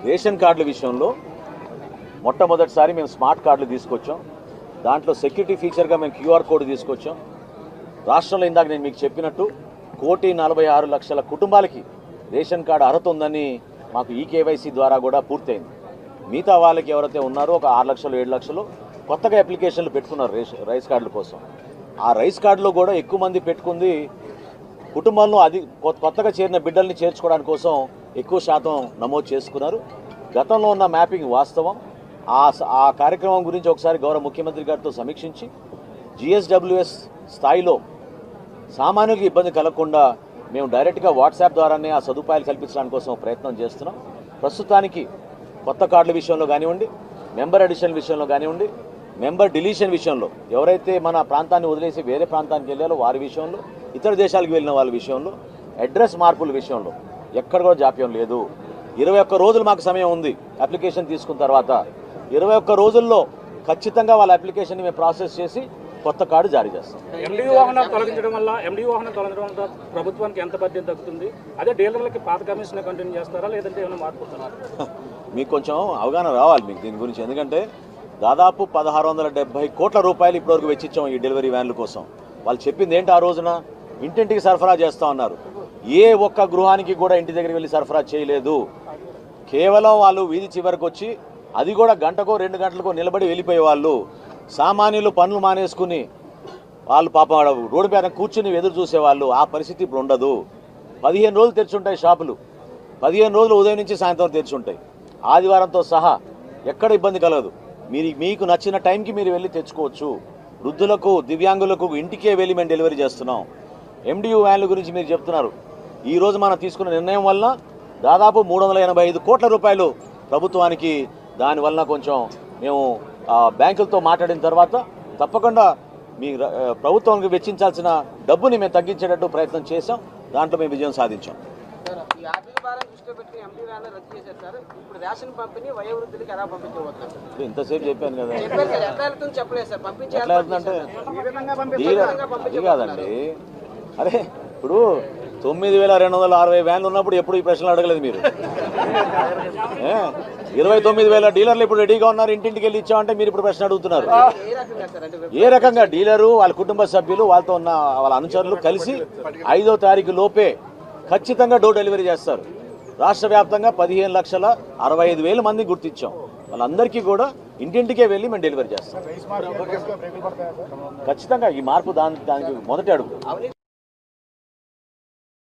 Ration కార్డుల విషయంలో మొట్టమొదటిసారి మేము స్మార్ట్ కార్డులు తీసుకొచ్చాం. దాంట్లో సెక్యూరిటీ ఫీచర్గా మేము క్యూఆర్ కోడ్ తీసుకొచ్చాం. రాష్ట్రంలో ఇందాక నేను మీకు చెప్పినట్టు 1,46,00,000 కుటుంబాలకి రేషన్ కార్డు అర్హత ఉందని మాకు ఈకేవైసీ ద్వారా కూడా పూర్తయింది. మిగతా వాళ్ళకి ఎవరైతే ఉన్నారో ఒక 6 లక్షలు 7 లక్షలు కొత్తగా అప్లికేషన్లు పెట్టుకున్నారు రైస్ కార్డుల కోసం. ఆ రైస్ కార్డులో కూడా ఎక్కువ మంది పెట్టుకుంది కుటుంబంలో అది కొత్తగా చేరిన బిడ్డల్ని చేర్చుకోవడానికి కోసం ఎక్కువ శాతం నమోదు చేసుకున్నారు. గతంలో ఉన్న మ్యాపింగ్ వాస్తవం. ఆ కార్యక్రమం గురించి ఒకసారి గౌరవ ముఖ్యమంత్రి గారితో సమీక్షించి జిఎస్డబ్ల్యూఎస్ స్థాయిలో సామాన్యులకు ఇబ్బంది కలగకుండా మేము డైరెక్ట్గా వాట్సాప్ ద్వారానే ఆ సదుపాయాలు కల్పించడానికి కోసం ప్రయత్నం చేస్తున్నాం. ప్రస్తుతానికి కొత్త కార్డుల విషయంలో కానివ్వండి, మెంబర్ అడిషన్ విషయంలో కానివ్వండి, మెంబర్ డిలీషన్ విషయంలో ఎవరైతే మన ప్రాంతాన్ని వదిలేసి వేరే ప్రాంతానికి వెళ్ళాలో వారి విషయంలో, ఇతర దేశాలకు వెళ్ళిన వాళ్ళ విషయంలో, అడ్రస్ మార్పుల విషయంలో ఎక్కడ కూడా జాప్యం లేదు. 21 రోజులు మాకు సమయం ఉంది. అప్లికేషన్ తీసుకున్న తర్వాత 21 రోజుల్లో ఖచ్చితంగా వాళ్ళ అప్లికేషన్ని మేము ప్రాసెస్ చేసి కొత్త కార్డు జారీ చేస్తాం. ఎండిఓ వాహనం తొలగించడం వల్ల ప్రభుత్వానికి ఎంత బాధ్యత దక్కుతుంది? అదే డీలర్లకి పాత కమిషన్ కంటిన్యూ చేస్తారా, లేదంటే ఏమైనా మార్పుతున్నారా? మీకు కొంచెం అవగాహన రావాలి మీకు దీని గురించి. ఎందుకంటే దాదాపు 1,670 కోట్ల రూపాయలు ఇప్పటివరకు వెచ్చించాం ఈ డెలివరీ వ్యాన్ల కోసం. వాళ్ళు చెప్పింది ఏంటి? ఆ రోజున ఇంటింటికి సరఫరా చేస్తూ ఉన్నారు. ఏ ఒక్క గృహానికి కూడా ఇంటి దగ్గరికి వెళ్ళి సరఫరా చేయలేదు. కేవలం వాళ్ళు వీధి చివరికి వచ్చి, అది కూడా గంటకో 2 గంటలకో నిలబడి వెళ్ళిపోయేవాళ్ళు. సామాన్యులు పనులు మానేసుకుని వాళ్ళు పాపం రోడ్డు పైన కూర్చుని ఎదురు చూసేవాళ్ళు. ఆ పరిస్థితి ఇప్పుడు ఉండదు. 15 రోజులు తెరిచుంటాయి షాపులు. 15 రోజులు ఉదయం నుంచి సాయంత్రం తెరిచుంటాయి. ఆదివారంతో సహా ఎక్కడ ఇబ్బంది కలగదు. మీకు నచ్చిన టైంకి మీరు వెళ్ళి తెచ్చుకోవచ్చు. వృద్ధులకు, దివ్యాంగులకు ఇంటికే వెళ్ళి మేము డెలివరీ చేస్తున్నాం. ఎండియూ వ్యాన్ల గురించి మీరు చెప్తున్నారు. ఈరోజు మనం తీసుకున్న నిర్ణయం వల్ల దాదాపు 385 కోట్ల రూపాయలు ప్రభుత్వానికి, దానివల్ల కొంచెం మేము బ్యాంకులతో మాట్లాడిన తర్వాత తప్పకుండా మీ ప్రభుత్వానికి వెచ్చించాల్సిన డబ్బుని మేము తగ్గించేటట్టు ప్రయత్నం చేశాం. దాంట్లో మేము విజయం సాధించాం. ఇంతసేపు చెప్పాను కదా. ఎట్లా అవుతుందంటే అది కాదండి. అరే ఇప్పుడు 9,260 వ్యాన్లు ఉన్నప్పుడు ఎప్పుడు ఈ ప్రశ్నలు అడగలేదు మీరు. 29,000 డీలర్లు ఇప్పుడు రెడీగా ఉన్నారు, ఇంటింటికి వెళ్ళి ఇచ్చామంటే మీరు ఇప్పుడు ప్రశ్న అడుగుతున్నారు. ఏ రకంగా డీలరు, వాళ్ళ కుటుంబ సభ్యులు, వాళ్ళతో ఉన్న వాళ్ళ అనుచరులు కలిసి 5వ తారీఖు లోపే ఖచ్చితంగా డోర్ డెలివరీ చేస్తారు. రాష్ట్ర వ్యాప్తంగా 15,65,000 మంది గుర్తించాం. వాళ్ళందరికీ కూడా ఇంటింటికే వెళ్ళి మేము డెలివరీ చేస్తాం. ఖచ్చితంగా ఈ మార్పు దానికి మొదటి అడుగు.